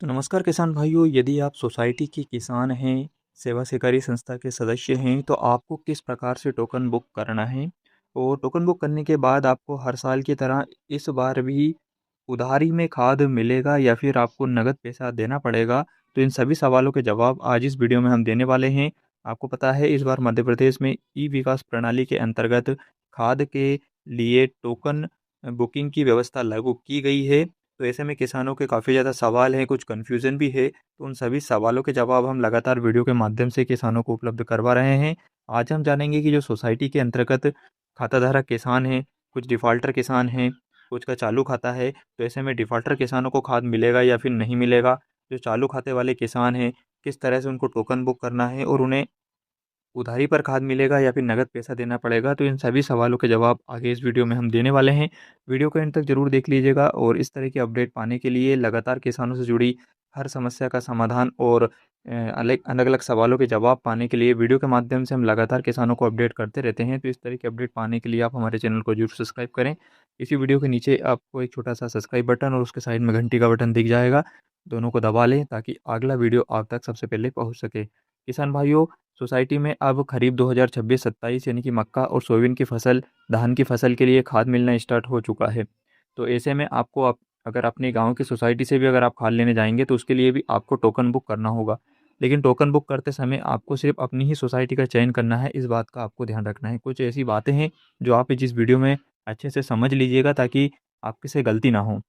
तो नमस्कार किसान भाइयों, यदि आप सोसाइटी के किसान हैं, सेवा सहकारी संस्था के सदस्य हैं, तो आपको किस प्रकार से टोकन बुक करना है। और टोकन बुक करने के बाद आपको हर साल की तरह इस बार भी उधारी में खाद मिलेगा या फिर आपको नगद पैसा देना पड़ेगा। तो इन सभी सवालों के जवाब आज इस वीडियो में हम देने वाले हैं। आपको पता है, इस बार मध्य प्रदेश में ई विकास प्रणाली के अंतर्गत खाद के लिए टोकन बुकिंग की व्यवस्था लागू की गई है। तो ऐसे में किसानों के काफ़ी ज़्यादा सवाल हैं, कुछ कन्फ्यूज़न भी है। तो उन सभी सवालों के जवाब हम लगातार वीडियो के माध्यम से किसानों को उपलब्ध करवा रहे हैं। आज हम जानेंगे कि जो सोसाइटी के अंतर्गत खाताधारक किसान हैं, कुछ डिफ़ॉल्टर किसान हैं, कुछ का चालू खाता है। तो ऐसे में डिफ़ॉल्टर किसानों को खाद मिलेगा या फिर नहीं मिलेगा। जो चालू खाते वाले किसान हैं, किस तरह से उनको टोकन बुक करना है और उन्हें उधारी पर खाद मिलेगा या फिर नगद पैसा देना पड़ेगा। तो इन सभी सवालों के जवाब आगे इस वीडियो में हम देने वाले हैं। वीडियो को एंड तक ज़रूर देख लीजिएगा और इस तरह की अपडेट पाने के लिए लगातार किसानों से जुड़ी हर समस्या का समाधान और अलग अलग सवालों के जवाब पाने के लिए वीडियो के माध्यम से हम लगातार किसानों को अपडेट करते रहते हैं। तो इस तरह की अपडेट पाने के लिए आप हमारे चैनल को जरूर सब्सक्राइब करें। इसी वीडियो के नीचे आपको एक छोटा सा सब्सक्राइब बटन और उसके साइड में घंटी का बटन दिख जाएगा। दोनों को दबा लें ताकि अगला वीडियो आप तक सबसे पहले पहुंच सके। किसान भाइयों, सोसाइटी में अब खरीफ 2026-27 यानी कि मक्का और सोयाबीन की फसल, धान की फसल के लिए खाद मिलना स्टार्ट हो चुका है। तो ऐसे में आपको अगर अपने गांव की सोसाइटी से भी अगर आप खाद लेने जाएंगे तो उसके लिए भी आपको टोकन बुक करना होगा। लेकिन टोकन बुक करते समय आपको सिर्फ अपनी ही सोसाइटी का चयन करना है, इस बात का आपको ध्यान रखना है। कुछ ऐसी बातें हैं जो आप इस वीडियो में अच्छे से समझ लीजिएगा ताकि आपके से गलती ना हो।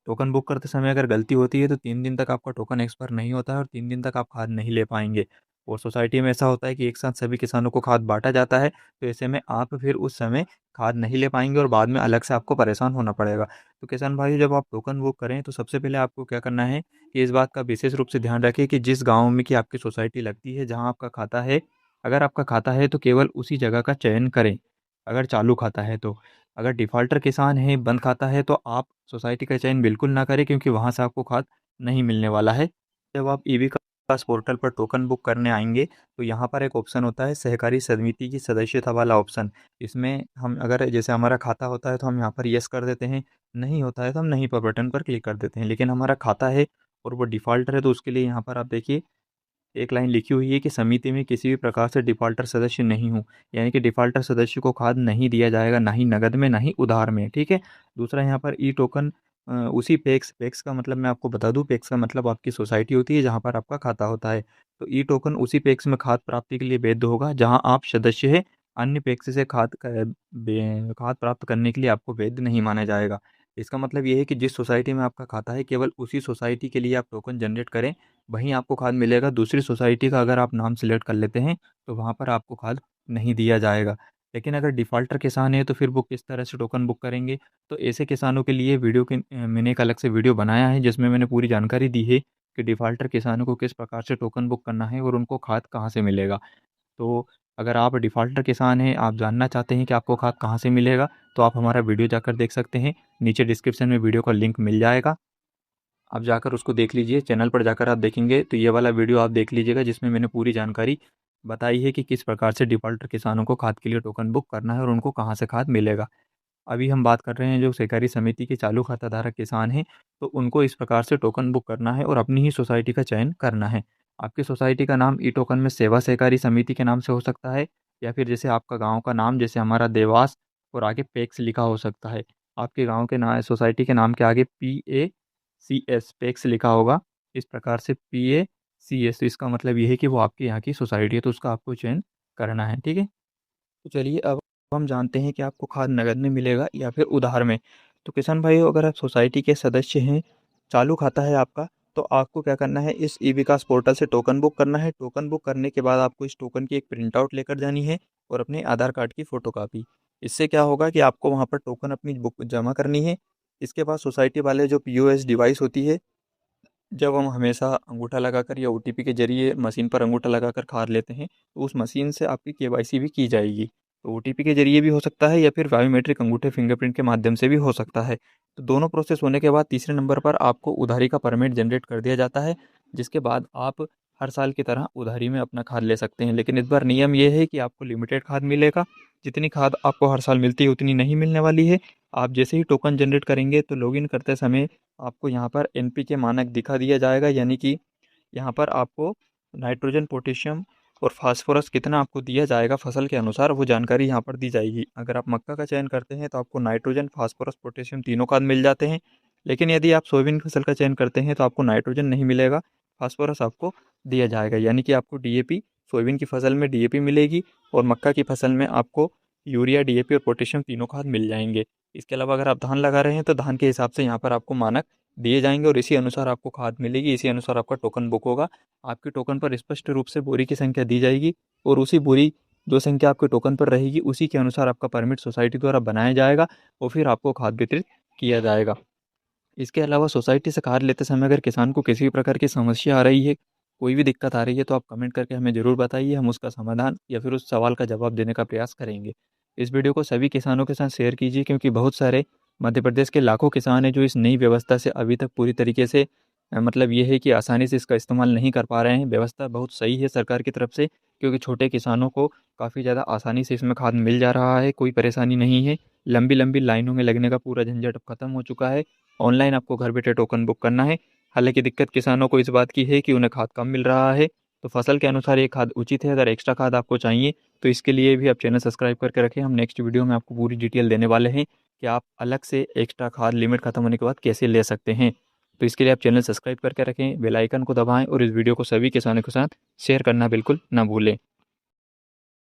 टोकन बुक करते समय अगर गलती होती है तो 3 दिन तक आपका टोकन एक्सपायर नहीं होता है और 3 दिन तक आप खाद नहीं ले पाएँगे। और सोसाइटी में ऐसा होता है कि एक साथ सभी किसानों को खाद बाँटा जाता है, तो ऐसे में आप फिर उस समय खाद नहीं ले पाएँगे और बाद में अलग से आपको परेशान होना पड़ेगा। तो किसान भाइयों, जब आप टोकन बुक करें तो सबसे पहले आपको क्या करना है कि इस बात का विशेष रूप से ध्यान रखें कि जिस गाँव में कि आपकी सोसाइटी लगती है, जहाँ आपका खाता है, अगर आपका खाता है तो केवल उसी जगह का चयन करें, अगर चालू खाता है तो। अगर डिफ़ॉल्टर किसान है, बंद खाता है, तो आप सोसाइटी का चयन बिल्कुल ना करें क्योंकि वहाँ से आपको खाद नहीं मिलने वाला है। जब आप ई विकास पोर्टल पर टोकन बुक करने आएँगे, तो यहाँ पर एक ऑप्शन होता है सहकारी समिति की सदस्यता वाला ऑप्शन। इसमें हम अगर जैसे हमारा खाता होता है तो हम यहाँ पर येस कर देते हैं, नहीं होता है तो हम नहीं पर बटन पर क्लिक कर देते हैं। लेकिन हमारा खाता है और वो डिफ़ॉल्टर है तो उसके लिए यहाँ पर आप देखिए एक लाइन लिखी हुई है कि समिति में किसी भी प्रकार से डिफ़ॉल्टर सदस्य नहीं हूँ, यानी कि डिफ़ॉल्टर सदस्य को खाद नहीं दिया जाएगा, ना ही नकद में, ना ही उधार में, ठीक है? दूसरा यहाँ पर ई टोकन उसी पैक्स पैक्स का मतलब मैं आपको बता दूँ, पैक्स का मतलब आपकी सोसाइटी होती है जहाँ पर आपका खाता होता है। तो ई टोकन उसी पैक्स में खाद प्राप्ति के लिए वैध होगा जहाँ आप सदस्य हैं, अन्य पैक्स से खाद प्राप्त करने के लिए आपको वैध नहीं माना जाएगा। इसका मतलब ये है कि जिस सोसाइटी में आपका खाता है, केवल उसी सोसाइटी के लिए आप टोकन जनरेट करें, वहीं आपको खाद मिलेगा। दूसरी सोसाइटी का अगर आप नाम सेलेक्ट कर लेते हैं, तो वहाँ पर आपको खाद नहीं दिया जाएगा। लेकिन अगर डिफ़ॉल्टर किसान है, तो फिर वो किस तरह से टोकन बुक करेंगे? तो ऐसे किसानों के लिए मैंने एक अलग से वीडियो बनाया है, जिसमें मैंने पूरी जानकारी दी है कि डिफ़ॉल्टर किसानों को किस प्रकार से टोकन बुक करना है और उनको खाद कहाँ से मिलेगा। तो अगर आप डिफ़ॉल्टर किसान हैं, आप जानना चाहते हैं कि आपको खाद कहाँ से मिलेगा, तो आप हमारा वीडियो जाकर देख सकते हैं। नीचे डिस्क्रिप्शन में वीडियो का लिंक मिल जाएगा। आप जाकर उसको देख लीजिए, चैनल पर जाकर आप देखेंगे तो ये वाला वीडियो आप देख लीजिएगा जिसमें मैंने पूरी जानकारी बताई है कि किस प्रकार से डिफ़ॉल्टर किसानों को खाद के लिए टोकन बुक करना है और उनको कहाँ से खाद मिलेगा। अभी हम बात कर रहे हैं जो सहकारी समिति के चालू खाताधारक किसान हैं, तो उनको इस प्रकार से टोकन बुक करना है और अपनी ही सोसाइटी का चयन करना है। आपकी सोसाइटी का नाम ई टोकन में सेवा सहकारी समिति के नाम से हो सकता है या फिर जैसे आपका गाँव का नाम जैसे हमारा देवास और आगे पैक्स लिखा हो सकता है। आपके गाँव के सोसाइटी के नाम के आगे PACS पैक्स लिखा होगा। इस प्रकार से PACS, तो इसका मतलब ये है कि वो आपके यहाँ की सोसाइटी है, तो उसका आपको चयन करना है, ठीक है? तो चलिए अब हम जानते हैं कि आपको खाद नकद में मिलेगा या फिर उधार में। तो किसान भाइयों, अगर आप सोसाइटी के सदस्य हैं, चालू खाता है आपका, तो आपको क्या करना है, इस ई विकास पोर्टल से टोकन बुक करना है। टोकन बुक करने के बाद आपको इस टोकन की एक प्रिंट आउट लेकर जानी है और अपने आधार कार्ड की फ़ोटोकॉपी। इससे क्या होगा कि आपको वहाँ पर टोकन अपनी बुक जमा करनी है। इसके बाद सोसाइटी वाले जो POS डिवाइस होती है, जब हम हमेशा अंगूठा लगाकर या OTP के ज़रिए मशीन पर अंगूठा लगाकर खाद लेते हैं, तो उस मशीन से आपकी KYC भी की जाएगी। तो OTP के ज़रिए भी हो सकता है या फिर बायोमेट्रिक अंगूठे फिंगरप्रिंट के माध्यम से भी हो सकता है। तो दोनों प्रोसेस होने के बाद तीसरे नंबर पर आपको उधारी का परमिट जनरेट कर दिया जाता है, जिसके बाद आप हर साल की तरह उधारी में अपना खाद ले सकते हैं। लेकिन इस बार नियम ये है कि आपको लिमिटेड खाद मिलेगा जितनी खाद आपको हर साल मिलती है उतनी नहीं मिलने वाली है। आप जैसे ही टोकन जनरेट करेंगे तो लॉगिन करते समय आपको यहाँ पर एनपीके मानक दिखा दिया जाएगा, यानी कि यहाँ पर आपको नाइट्रोजन, पोटेशियम और फास्फोरस कितना आपको दिया जाएगा फसल के अनुसार, वो जानकारी यहाँ पर दी जाएगी। अगर आप मक्का का चयन करते हैं तो आपको नाइट्रोजन, फास्फोरस, पोटेशियम तीनों खाद मिल जाते हैं। लेकिन यदि आप सोयाबीन की फसल का चयन करते हैं तो आपको नाइट्रोजन नहीं मिलेगा, फास्फोरस आपको दिया जाएगा, यानी कि आपको डीएपी, सोयाबीन की फसल में डीएपी मिलेगी और मक्का की फसल में आपको यूरिया, डीएपी और पोटेशियम तीनों खाद मिल जाएंगे। इसके अलावा अगर आप धान लगा रहे हैं तो धान के हिसाब से यहाँ पर आपको मानक दिए जाएंगे और इसी अनुसार आपको खाद मिलेगी, इसी अनुसार आपका टोकन बुक होगा। आपके टोकन पर स्पष्ट रूप से बोरी की संख्या दी जाएगी और उसी बोरी जो संख्या आपके टोकन पर रहेगी उसी के अनुसार आपका परमिट सोसाइटी द्वारा बनाया जाएगा और फिर आपको खाद वितरित किया जाएगा। इसके अलावा सोसाइटी से खाद लेते समय अगर किसान को किसी भी प्रकार की समस्या आ रही है, कोई भी दिक्कत आ रही है, तो आप कमेंट करके हमें ज़रूर बताइए, हम उसका समाधान या फिर उस सवाल का जवाब देने का प्रयास करेंगे। इस वीडियो को सभी किसानों के साथ शेयर कीजिए, क्योंकि बहुत सारे मध्य प्रदेश के लाखों किसान हैं जो इस नई व्यवस्था से अभी तक पूरी तरीके से मतलब ये है कि आसानी से इसका इस्तेमाल नहीं कर पा रहे हैं। व्यवस्था बहुत सही है सरकार की तरफ से, क्योंकि छोटे किसानों को काफ़ी ज़्यादा आसानी से इसमें खाद मिल जा रहा है, कोई परेशानी नहीं है। लंबी लंबी लाइनों में लगने का पूरा झंझट अब खत्म हो चुका है। ऑनलाइन आपको घर बैठे टोकन बुक करना है। हालांकि दिक्कत किसानों को इस बात की है कि उन्हें खाद कम मिल रहा है, तो फसल के अनुसार ये खाद उचित है। अगर एक्स्ट्रा खाद आपको चाहिए तो इसके लिए भी आप चैनल सब्सक्राइब करके रखें। हम नेक्स्ट वीडियो में आपको पूरी डिटेल देने वाले हैं कि आप अलग से एक्स्ट्रा खाद लिमिट खत्म होने के बाद कैसे ले सकते हैं। तो इसके लिए आप चैनल सब्सक्राइब करके रखें, बेल आइकन को दबाएं और इस वीडियो को सभी किसानों के साथ शेयर करना बिल्कुल ना भूलें।